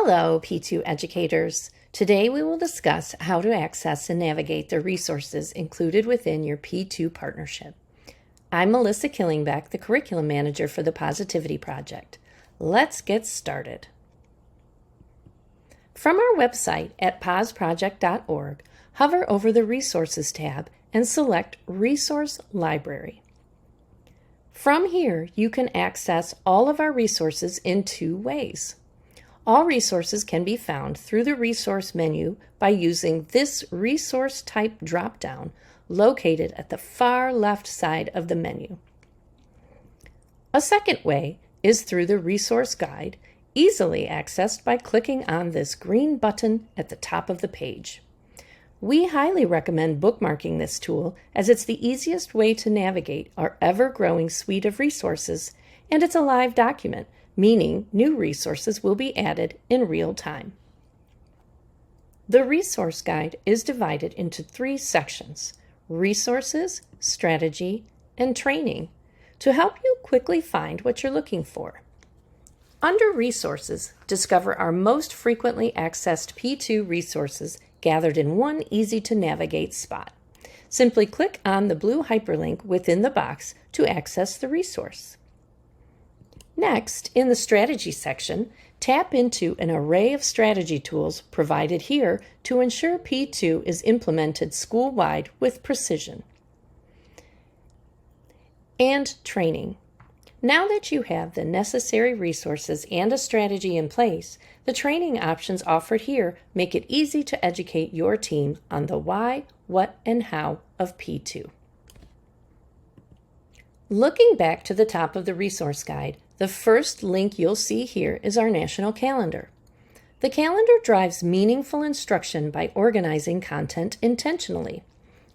Hello, P2 educators. Today we will discuss how to access and navigate the resources included within your P2 partnership. I'm Melissa Killingbeck, the Curriculum Manager for the Positivity Project. Let's get started. From our website at posproject.org, hover over the Resources tab and select Resource Library. From here, you can access all of our resources in two ways. All resources can be found through the Resource menu by using this Resource Type drop-down located at the far left side of the menu. A second way is through the Resource Guide, easily accessed by clicking on this green button at the top of the page. We highly recommend bookmarking this tool as it's the easiest way to navigate our ever-growing suite of resources, and it's a live document, meaning new resources will be added in real time. The Resource Guide is divided into three sections: Resources, Strategy, and Training, to help you quickly find what you're looking for. Under Resources, discover our most frequently accessed P2 resources gathered in one easy-to-navigate spot. Simply click on the blue hyperlink within the box to access the resource. Next, in the Strategy section, tap into an array of strategy tools provided here to ensure P2 is implemented school-wide with precision. And Training. Now that you have the necessary resources and a strategy in place, the training options offered here make it easy to educate your team on the why, what, and how of P2. Looking back to the top of the Resource Guide, the first link you'll see here is our national calendar. The calendar drives meaningful instruction by organizing content intentionally.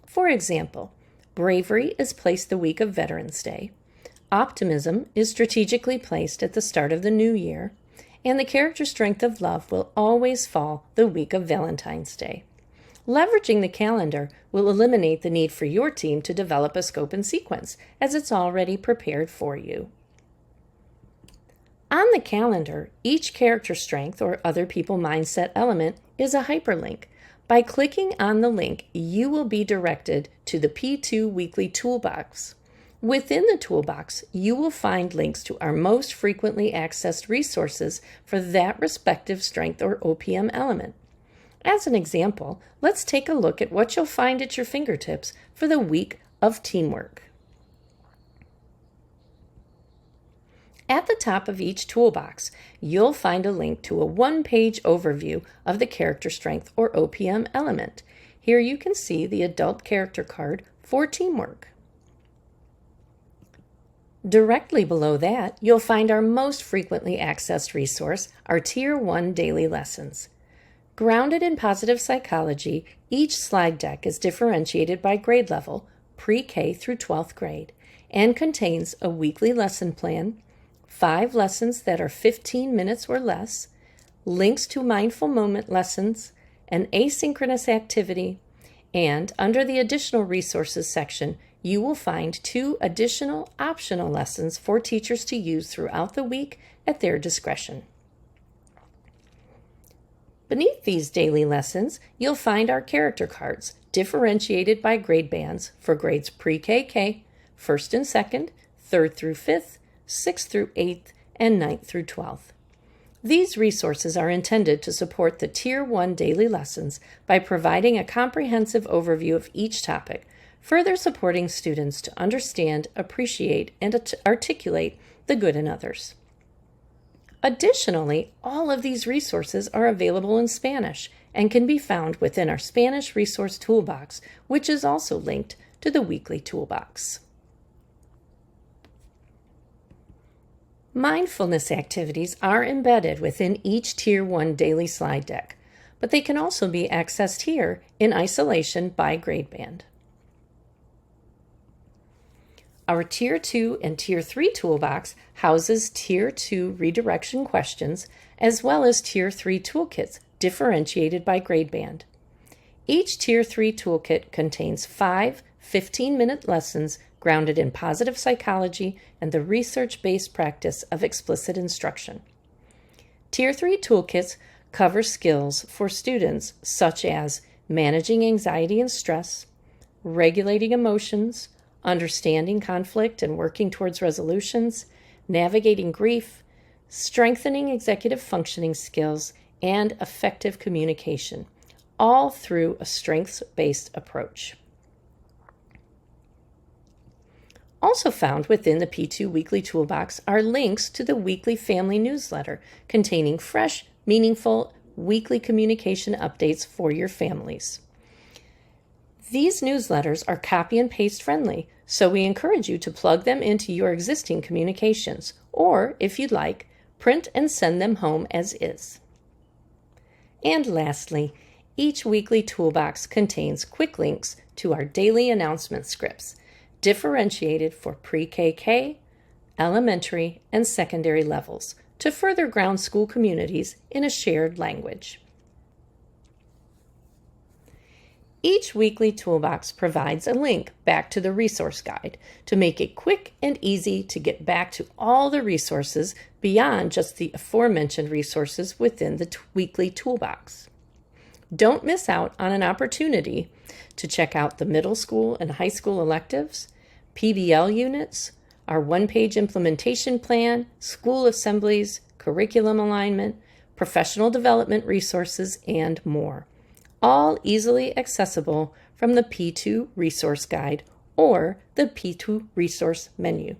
For example, Bravery is placed the week of Veterans Day, Optimism is strategically placed at the start of the new year, and the character strength of love will always fall the week of Valentine's Day. Leveraging the calendar will eliminate the need for your team to develop a scope and sequence, as it's already prepared for you. On the calendar, each character strength or other people mindset element is a hyperlink. By clicking on the link, you will be directed to the P2 Weekly Toolbox. Within the toolbox, you will find links to our most frequently accessed resources for that respective strength or OPM element. As an example, let's take a look at what you'll find at your fingertips for the week of teamwork. At the top of each toolbox, you'll find a link to a one-page overview of the character strength or OPM element. Here you can see the adult character card for teamwork. Directly below that, you'll find our most frequently accessed resource, our Tier 1 daily lessons. Grounded in positive psychology, each slide deck is differentiated by grade level, pre-K through 12th grade, and contains a weekly lesson plan, 5 lessons that are 15 minutes or less, links to mindful moment lessons, an asynchronous activity, and under the Additional Resources section, you will find 2 additional optional lessons for teachers to use throughout the week at their discretion. Beneath these daily lessons, you'll find our character cards, differentiated by grade bands for grades pre-KK, 1st and 2nd, 3rd through 5th, 6th through 8th, and 9th through 12th. These resources are intended to support the Tier 1 daily lessons by providing a comprehensive overview of each topic, further supporting students to understand, appreciate, and articulate the good in others. Additionally, all of these resources are available in Spanish and can be found within our Spanish Resource Toolbox, which is also linked to the weekly toolbox. Mindfulness activities are embedded within each Tier 1 daily slide deck, but they can also be accessed here in isolation by grade band. Our Tier 2 and Tier 3 toolbox houses Tier 2 redirection questions as well as Tier 3 toolkits differentiated by grade band. Each Tier 3 toolkit contains 5 15-minute lessons grounded in positive psychology and the research-based practice of explicit instruction. Tier 3 toolkits cover skills for students such as managing anxiety and stress, regulating emotions, understanding conflict and working towards resolutions, navigating grief, strengthening executive functioning skills, and effective communication, all through a strengths-based approach. Also found within the P2 Weekly Toolbox are links to the weekly family newsletter containing fresh, meaningful weekly communication updates for your families. These newsletters are copy and paste friendly, so we encourage you to plug them into your existing communications, or, if you'd like, print and send them home as is. And lastly, each weekly toolbox contains quick links to our daily announcement scripts, differentiated for pre-KK, elementary, and secondary levels to further ground school communities in a shared language. Each weekly toolbox provides a link back to the resource guide to make it quick and easy to get back to all the resources beyond just the aforementioned resources within the weekly toolbox. Don't miss out on an opportunity to check out the middle school and high school electives, PBL units, our one-page implementation plan, school assemblies, curriculum alignment, professional development resources, and more, all easily accessible from the P2 Resource Guide or the P2 Resource menu.